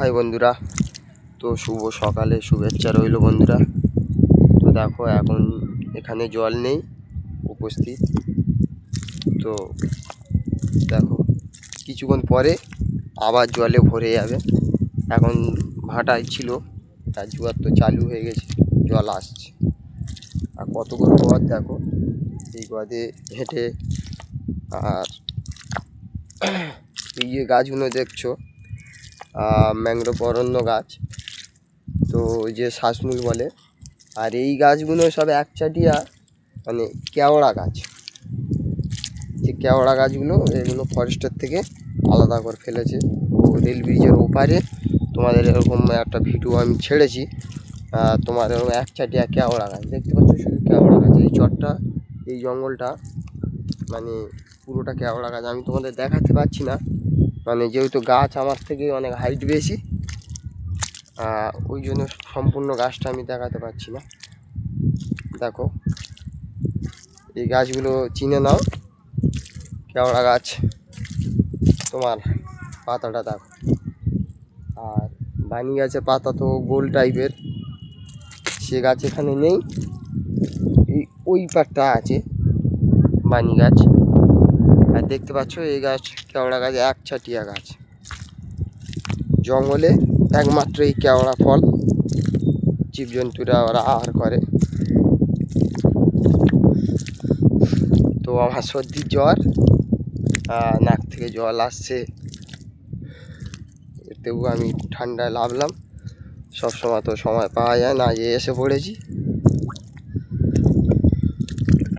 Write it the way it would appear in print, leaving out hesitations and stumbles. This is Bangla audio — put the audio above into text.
হাই বন্ধুরা, তো শুভ সকালে শুভেচ্ছা রইল বন্ধুরা। তো দেখো এখন এখানে জল নেই উপস্থিত। তো দেখো কিছুক্ষণ পরে আবার জলে ভরে যাবে। এখন ভাটায় ছিল, তার জোয়ার তো চালু হয়ে গেছে, জল আসছে। আর কতগুলো গদ দেখো, এই গদে হেঁটে। আর এই যে গাছগুলো দেখছো ম্যাংগ্রোভ অরণ্য গাছ, তো ওই যে শ্বাসমূল বলে। আর এই গাছগুলো সব একচাটিয়া মানে কেওড়া গাছ। যে কেওড়া গাছগুলো এগুলো ফরেস্টের থেকে আলাদা করে ফেলেছে। ও রেল ব্রিজের ওপারে তোমাদের এরকম একটা ভিডিও আমি ছেড়েছি। তোমার এরকম একচাটিয়া কেওড়া গাছ দেখতে পাচ্ছ, শুধু কেওড়া গাছ। এই চরটা, এই জঙ্গলটা মানে পুরোটা কেওড়া গাছ। আমি তোমাদের দেখাতে পারছি না, মানে যেহেতু গাছ আমার থেকে অনেক হাইট বেশি, ওই জন্য সম্পূর্ণ গাছটা আমি দেখাতে পারছি না। দেখো এই গাছগুলো চিনে নাও, কেওড়া গাছ। তোমার পাতাটা দেখো, আর বানি গাছের পাতা তো গোল টাইপের, সে গাছ এখানে নেই। এই ওই পাটটা আছে বানি গাছ। আর দেখতে পাচ্ছ এই গাছ কেওড়া গাছ, একচাটিয়া গাছ। জঙ্গলে একমাত্র এই কেওড়া ফল জীবজন্তুরা ওরা আহার করে। তো আমার সর্দির জ্বর, নাক থেকে জল আসছে, এতেও আমি ঠান্ডায় নামলাম। সবসময় তো সময় পাওয়া যায় না, যে এসে পড়েছি।